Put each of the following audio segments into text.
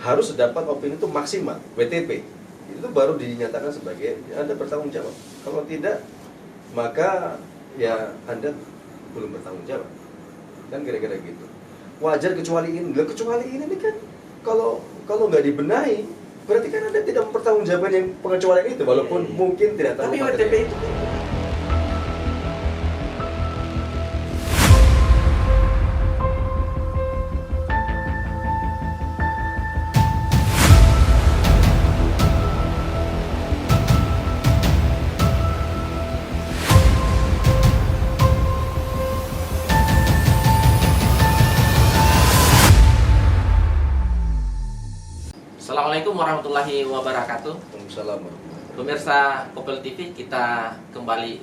harus dapat opini itu maksimal, WTP. Itu baru dinyatakan sebagai Anda bertanggung jawab. Kalau tidak, maka ya Anda belum bertanggung jawab. Kan kira-kira gitu. Wajar kecuali ini. Kecuali ini kan kalau nggak dibenahi, berarti kan Anda tidak mempertanggungjawabkan yang pengecualian itu, walaupun mungkin tidak tahu. Tapi WTP itu Assalamualaikum warahmatullahi wabarakatuh. Waalaikumsalam. Pemirsa Kopel TV, kita kembali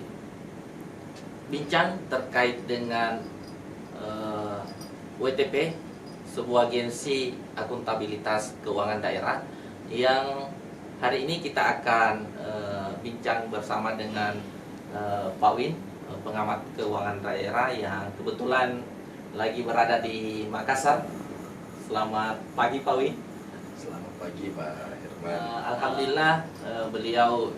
bincang terkait dengan WTP, sebuah agensi akuntabilitas keuangan daerah, yang hari ini kita akan bincang bersama dengan Pak Win, pengamat keuangan daerah yang kebetulan lagi berada di Makassar. Selamat pagi Pak Win. Selamat pagi Pak Herman. Alhamdulillah beliau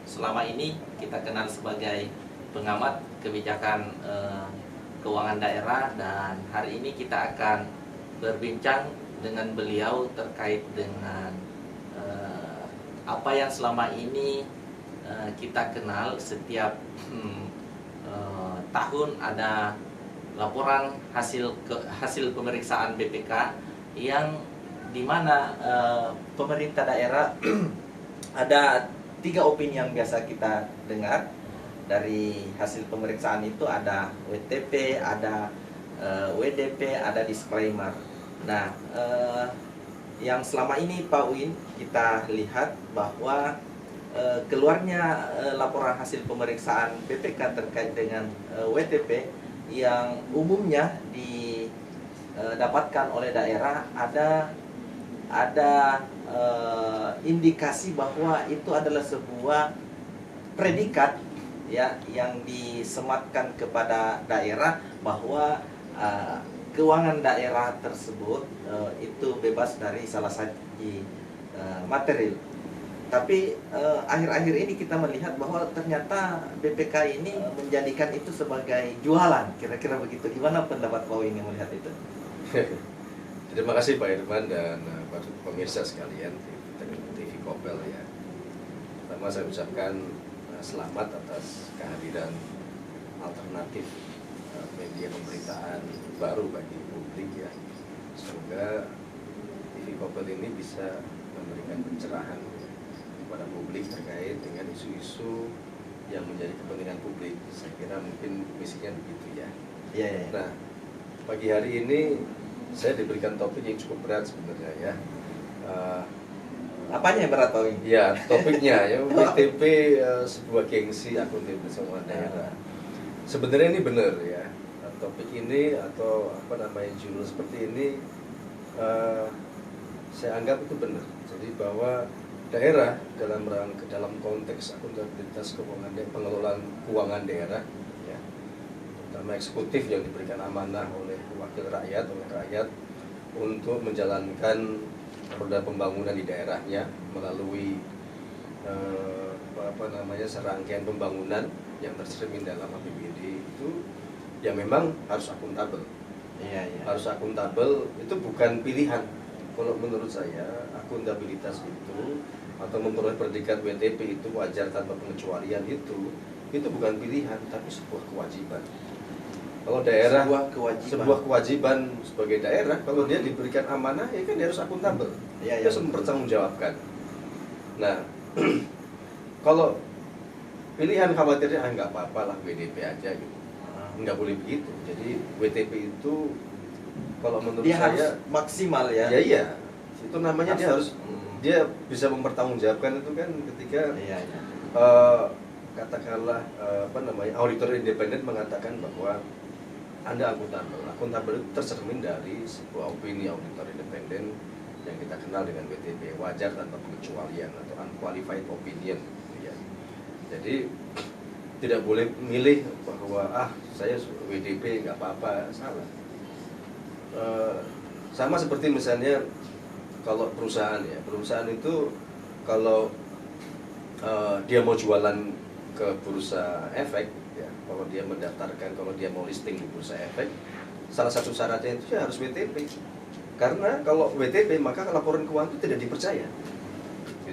selama ini kita kenal sebagai pengamat kebijakan keuangan daerah, dan hari ini kita akan berbincang dengan beliau terkait dengan apa yang selama ini kita kenal. Setiap tahun ada laporan hasil pemeriksaan BPK yang di mana pemerintah daerah ada 3 opini yang biasa kita dengar dari hasil pemeriksaan itu. Ada WTP, ada WDP, ada disclaimer. Nah, yang selama ini Pak Win kita lihat bahwa keluarnya laporan hasil pemeriksaan BPK terkait dengan WTP yang umumnya didapatkan oleh daerah ada indikasi bahwa itu adalah sebuah predikat ya yang disematkan kepada daerah bahwa keuangan daerah tersebut itu bebas dari salah satu material. Tapi akhir-akhir ini kita melihat bahwa ternyata BPK ini menjadikan itu sebagai jualan, kira-kira begitu. Gimana pendapat Pak Win yang melihat itu? Terima kasih Pak Irman dan pemirsa sekalian TV Kopel ya. Pertama saya ucapkan selamat atas kehadiran alternatif media pemberitaan baru bagi publik ya. Semoga TV Kopel ini bisa memberikan pencerahan kepada publik terkait dengan isu-isu yang menjadi kepentingan publik. Saya kira mungkin misinya begitu ya. Iya. Nah, pagi hari ini saya diberikan topik yang cukup berat sebenarnya ya. Apanya yang berat Pak Win? Ya, topiknya ya WTP, sebuah gengsi akuntabilitas keuangan daerah. Sebenarnya ini benar ya. Topik ini atau judul seperti ini saya anggap itu benar. Jadi bahwa daerah dalam konteks akuntabilitas keuangan daerah, pengelolaan keuangan daerah ya, terutama eksekutif yang diberikan amanah oleh rakyat untuk menjalankan roda pembangunan di daerahnya melalui serangkaian pembangunan yang tercermin dalam APBD itu ya memang harus akuntabel. Iya. Harus akuntabel, itu bukan pilihan. Kalau menurut saya akuntabilitas itu atau memperoleh predikat WTP itu wajar tanpa pengecualian itu bukan pilihan tapi sebuah kewajiban. Kalau daerah sebuah kewajiban sebagai daerah, kalau dia diberikan amanah ya kan dia harus akuntabel. Dia harus mempertanggungjawabkan. Nah, kalau pilihan khawatirnya nggak apa-apa lah WDP aja gitu. Nggak boleh begitu. Jadi WTP itu kalau menurut dia saya harus maksimal ya. Iya. Itu namanya dia bisa mempertanggungjawabkan itu kan ketika katakanlah auditor independen mengatakan bahwa Anda akuntabel. Akuntabel itu tercermin dari sebuah opini auditor independen yang kita kenal dengan WTP, wajar tanpa pengecualian atau unqualified opinion. Ya. Jadi tidak boleh milih bahwa saya WDP nggak apa-apa, salah. Sama seperti misalnya kalau perusahaan ya, perusahaan itu kalau dia mau jualan ke bursa efek, ya, kalau dia mendaftarkan, kalau dia mau listing di bursa efek, salah satu syaratnya itu ya harus WTP. Karena kalau WTP maka laporan keuangan itu tidak dipercaya.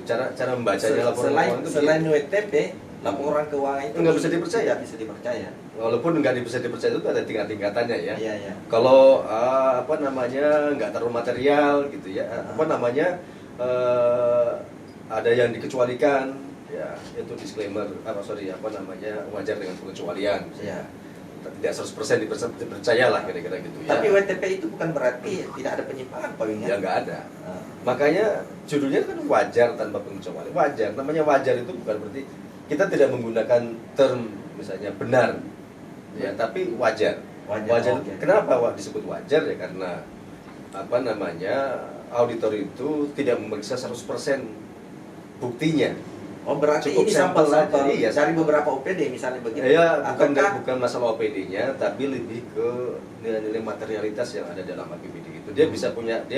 Cara membacanya laporan keuangan itu selain WTP, laporan keuangan itu nggak bisa dipercaya. Tidak bisa dipercaya. Walaupun nggak bisa dipercaya itu ada tingkat-tingkatannya ya. Iya, iya. Kalau apa namanya nggak terlalu material gitu ya, apa namanya ada yang dikecualikan, ya itu disclaimer apa namanya wajar dengan pengecualian. Iya. Tidak 100% dipercaya lah kira-kira gitu ya. Tapi WTP itu bukan berarti tidak ada penyimpangan, Pak Wing. Ya nggak ada. Makanya judulnya kan wajar tanpa pengecualian. Wajar, namanya wajar itu bukan berarti kita tidak menggunakan term misalnya benar, ya, tapi wajar. Wajar. Okay. Kenapa disebut wajar ya? Karena apa namanya auditor itu tidak memeriksa 100% buktinya. Oh, berarti Cukup ini sampel sampel-sampel aja, iya, dari beberapa OPD misalnya begitu. Ya, Ataukah bukan masalah OPD-nya, tapi lebih ke nilai-nilai materialitas yang ada dalam APBD itu. Dia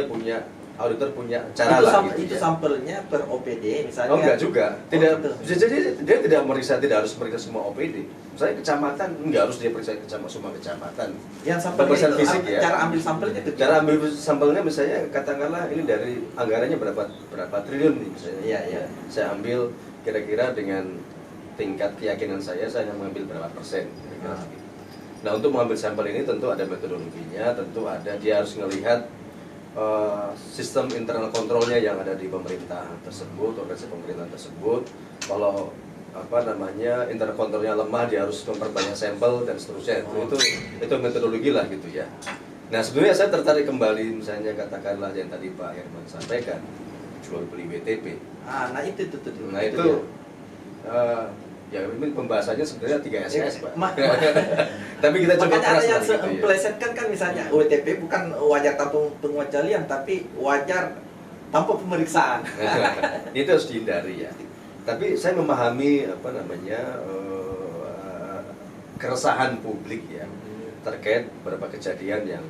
punya auditor punya cara itu, lah gitu itu ya. sampelnya per OPD misalnya. Oh enggak juga, tidak. gitu. Jadi dia tidak harus meriksa semua OPD. Misalnya kecamatan enggak harus dia periksa semua kecamatan. Yang sampelnya Pemeriksaan itu, fisik ya. cara ambil sampelnya itu. Cara ambil sampelnya misalnya katakanlah ini dari anggarannya berapa triliun nih misalnya. Iya, iya. Saya ambil kira-kira dengan tingkat keyakinan saya mengambil berapa persen kira-kira begitu. Nah, untuk mengambil sampel ini tentu ada metodologinya, tentu ada dia harus melihat sistem internal kontrolnya yang ada di pemerintah tersebut, organisasi pemerintahan tersebut. Kalau apa namanya internal kontrolnya lemah, dia harus memperbanyak sampel dan seterusnya. Itu metodologi lah gitu ya. Nah, sebenarnya saya tertarik kembali misalnya katakanlah yang tadi Pak Herman sampaikan, jual beli WTP. Nah itu. Nah itu ya ini pembahasannya sebenarnya 3 SS Pak. Tapi kita coba makanya ada yang gitu ya. memplesetkan kan misalnya WTP bukan wajar tanpa pengecualian tapi wajar tanpa pemeriksaan. Itu harus dihindari ya. Tapi saya memahami apa namanya keresahan publik ya terkait beberapa kejadian yang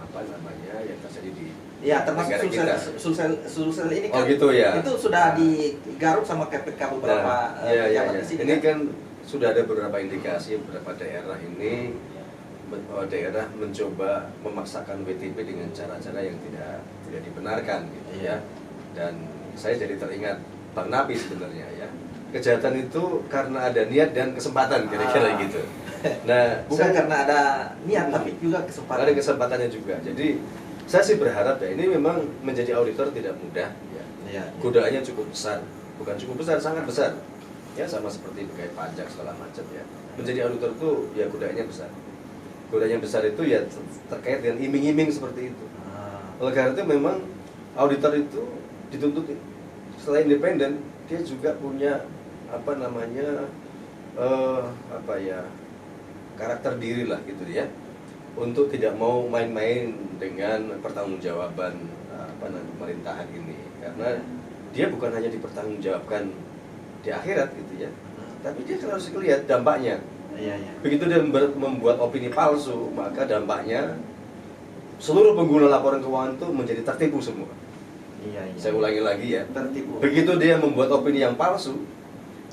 apa namanya yang terjadi di ya termasuk Sulsel ini kan gitu ya. Itu sudah digaruk sama KPK beberapa ya. Ini kan sudah ada beberapa indikasi beberapa daerah ini daerah mencoba memaksakan WTP dengan cara-cara yang tidak dibenarkan gitu ya. Dan saya jadi teringat Bang Napi sebenarnya ya. Kejahatan itu karena ada niat dan kesempatan kira-kira gitu. Nah, bukan karena ada niat tapi juga kesempatan. Ada kesempatannya juga. Jadi saya sih berharap ya ini memang menjadi auditor tidak mudah ya. Godaannya cukup besar, bukan cukup besar, sangat besar. Ya sama seperti pegawai pajak segala macam ya. Menjadi auditor itu ya godaannya besar. Godaannya besar itu ya terkait dengan iming-iming seperti itu. Oleh karena itu memang auditor itu dituntut selain independen dia juga punya apa namanya karakter diri lah gitu ya, untuk tidak mau main-main dengan pertanggungjawaban pemerintahan ini, karena dia bukan hanya dipertanggungjawabkan di akhirat gitu ya, tapi dia harus lihat dampaknya. Begitu dia membuat opini palsu, maka dampaknya seluruh pengguna laporan keuangan itu menjadi tertipu semua. Saya ulangi lagi ya, tertipu. Begitu dia membuat opini yang palsu,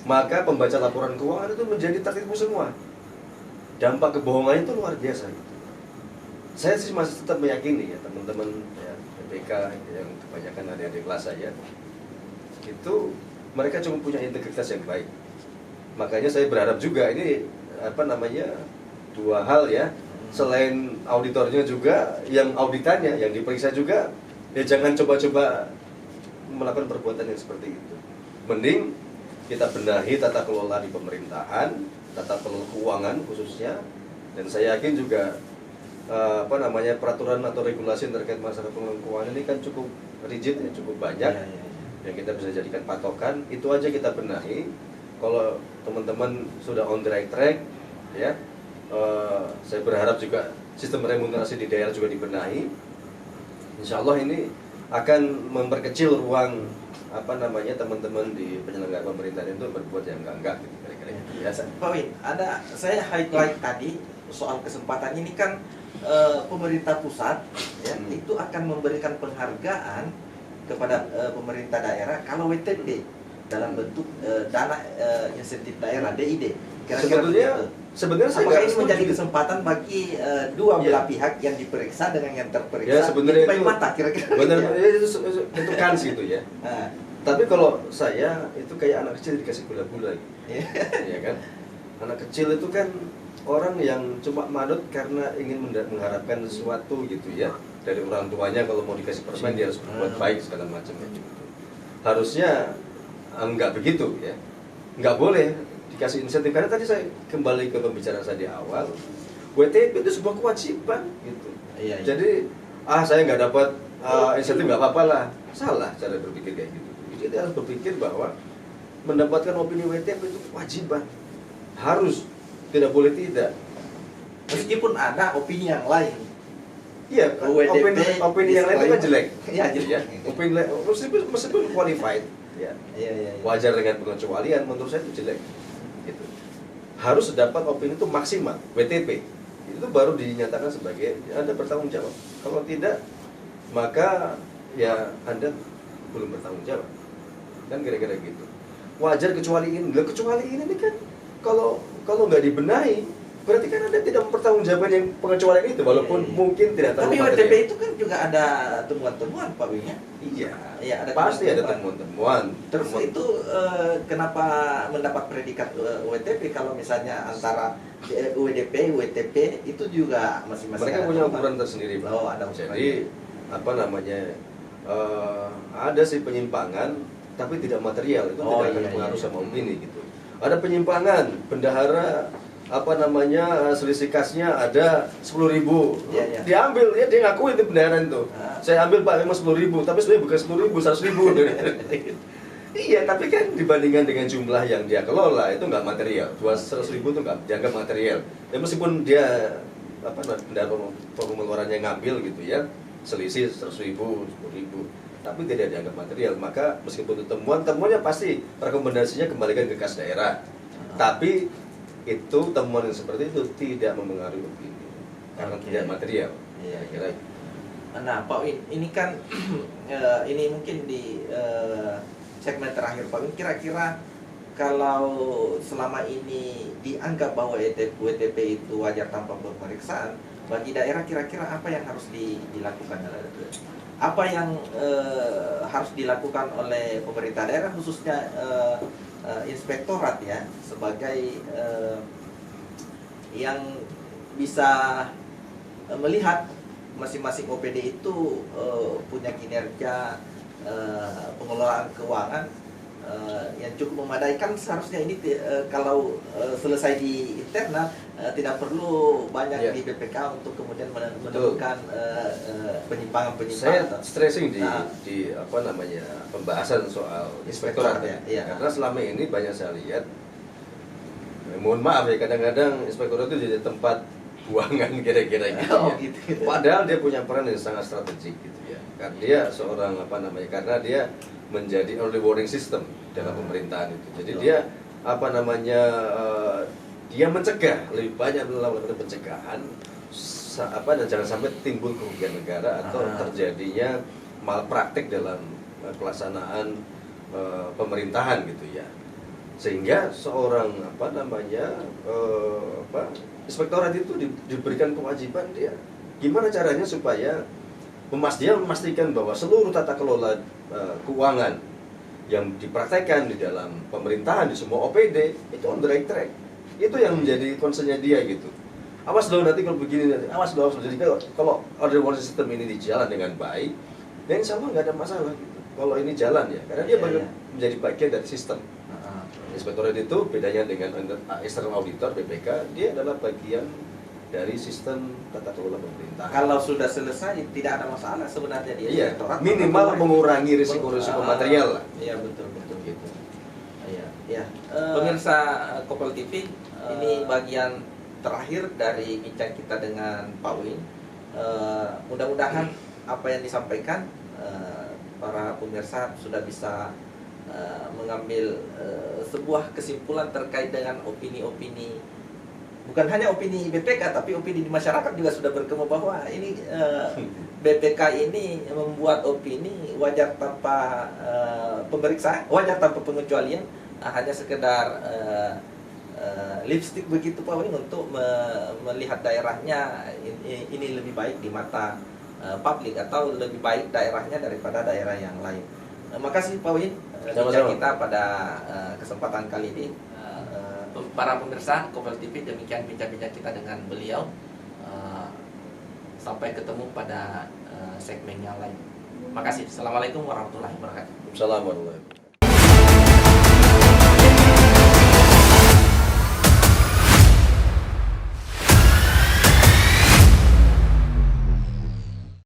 maka pembaca laporan keuangan itu menjadi tertipu semua. Dampak kebohongannya itu luar biasa gitu. Saya sih masih tetap meyakini ya teman-teman ya, PPK yang kebanyakan adik-adik kelas saya itu mereka cuma punya integritas yang baik. Makanya saya berharap juga ini apa namanya dua hal ya, selain auditornya juga yang auditannya yang diperiksa juga ya jangan coba-coba melakukan perbuatan yang seperti itu. Mending kita benahi tata kelola di pemerintahan, tata kelola keuangan khususnya, dan saya yakin juga peraturan atau regulasi terkait masalah pengelolaan keuangan ini kan cukup rigid ya, cukup banyak yang kita bisa jadikan patokan. Itu aja kita benahi. Kalau teman-teman sudah on the right track ya, saya berharap juga sistem remunerasi di daerah juga dibenahi. Insya Allah ini akan memperkecil ruang teman-teman di penyelenggara pemerintahan itu berbuat yang enggak gitu, kira-kira gitu ya. Pak Win, saya highlight tadi soal kesempatan ini kan pemerintah pusat ya itu akan memberikan penghargaan kepada pemerintah daerah kalau WTP dalam bentuk dana insentif daerah DID. Kira-kira Sebenarnya saya apakah nggak ini menjadi setuju. kesempatan bagi dua belah pihak yang diperiksa dengan yang terperiksa? Ya, sebenarnya baik itu mata kira-kira. benar, Ya. itu kans gitu ya. Nah, Tapi kalau saya itu kayak anak kecil dikasih gula-gula gitu. ya. Ya kan? Anak kecil itu kan orang yang cuma manut karena ingin mengharapkan sesuatu gitu ya dari orang tuanya. Kalau mau dikasih permen dia harus berbuat baik segala macam gitu. Harusnya enggak begitu ya, nggak boleh dikasih insentif. Karena tadi saya kembali ke pembicaraan saya di awal, WTP itu sebuah kewajiban gitu. Iya, iya. Jadi saya nggak dapat insentif nggak apa-apa lah, salah cara berpikir kayak gitu. Jadi dia harus berpikir bahwa mendapatkan opini WTP itu kewajiban, harus, tidak boleh tidak. Meskipun ada opini yang lain. Iya, WTP opini yang lain itu kan jelek. Iya, jelek. Ya, opini meskipun qualified, ya. Iya. Wajar dengan pengecualian, menurut saya itu jelek. Gitu. Harus dapat opini itu maksimal, WTP. Itu baru dinyatakan sebagai Anda bertanggung jawab. Kalau tidak, maka ya Anda belum bertanggung jawab. Kan kira-kira gitu. Wajar kecuali ini. Kecuali ini kan kalau nggak dibenahi, berarti kan Anda tidak mempertanggungjawabkan yang pengecualian itu, walaupun Iya. mungkin tidak tahu Tapi material. WTP itu kan juga ada temuan-temuan Pak Wing ya. Iya, Iya, ada pasti ada temuan-temuan. temuan-temuan. Terus Temuan. itu kenapa mendapat predikat WTP kalau misalnya antara UWDP, WTP itu juga masing-masing Mereka ada punya temuan. ukuran tersendiri, Pak. Oh, ada ukuran. Jadi apa namanya? Ada sih penyimpangan, tapi tidak material, itu Oh, tidak akan iya, pengaruh iya. sama opini gitu. Ada penyimpangan, bendahara apa namanya selisih kasnya ada 10.000, Iya, iya. diambil dia ngakuin itu bendaharaan itu. Saya ambil Pak memang 10.000, tapi sebenarnya bukan 10.000, 100.000. Iya, tapi kan dibandingkan dengan jumlah yang dia kelola itu nggak material. 100.000 itu nggak dianggap material. Ya meskipun dia apa pengeluarannya ngambil gitu ya, selisih 100.000, 10.000, tapi tidak dianggap material. Maka meskipun itu temuannya pasti rekomendasinya kembalikan ke kas daerah. Tapi itu temuan yang seperti itu tidak mempengaruhi opini karena Oke. tidak material. Iya, Kira. Nah, Pak Win, ini kan ini mungkin di segmen terakhir Pak Win, kira-kira kalau selama ini dianggap bahwa WTP itu wajar tanpa pemeriksaan, bagi daerah kira-kira apa yang harus dilakukan? Apa yang harus dilakukan oleh pemerintah daerah khususnya inspektorat ya sebagai yang bisa melihat masing-masing OPD itu punya kinerja pengelolaan keuangan yang cukup memadai. Kan seharusnya ini kalau selesai di internal tidak perlu banyak di BPK untuk kemudian menemukan Saya penyimpangan-penyimpangan. stressing di apa namanya pembahasan soal inspektorat ya. Iya. Karena selama ini banyak saya lihat, mohon maaf ya, kadang-kadang inspektorat itu jadi tempat buangan kira-kira gitu Oh, ya. gitu. Padahal dia punya peran yang sangat strategik gitu ya. Karena dia seorang apa namanya, karena dia menjadi early warning system dalam pemerintahan itu. Jadi dia apa namanya dia mencegah, lebih banyak melakukan pencegahan dan jangan sampai timbul kerugian negara atau terjadinya malpraktik dalam pelaksanaan pemerintahan gitu ya. Sehingga seorang apa namanya inspektorat itu diberikan kewajiban dia gimana caranya supaya memastikan bahwa seluruh tata kelola keuangan yang dipraktekkan di dalam pemerintahan di semua OPD itu on the right track. Itu yang menjadi concernnya dia gitu. Awas dong nanti kalau begini, awas dong. Jadi kalau order warning system ini dijalan dengan baik, dan insya Allah nggak ada masalah gitu. Kalau ini jalan ya, karena dia menjadi bagian dari sistem. Inspektorat itu bedanya dengan external auditor BPK, dia adalah bagian dari sistem tata kelola pemerintahan. Kalau sudah selesai tidak ada masalah sebenarnya di inspektorat. Minimal mengurangi risiko-risiko material lah. Iya betul Gitu. Iya. Pemirsa Kopel TV, ini bagian terakhir dari bincang kita dengan Pak Win. Mudah-mudahan apa yang disampaikan para pemirsa sudah bisa mengambil sebuah kesimpulan terkait dengan opini-opini bukan hanya opini BPK tapi opini di masyarakat juga sudah berkembang bahwa ini BPK ini membuat opini wajar tanpa pemeriksaan, wajar tanpa pengecualian, hanya sekedar lipstick begitu Pak Win untuk melihat daerahnya ini lebih baik di mata publik atau lebih baik daerahnya daripada daerah yang lain. Makasih Pak Win bincang kita pada kesempatan kali ini. Para pemirsa Kompas TV, demikian bincang-bincang kita dengan beliau. Sampai ketemu pada segmen yang lain. Makasih. Assalamualaikum warahmatullahi wabarakatuh. Assalamualaikum.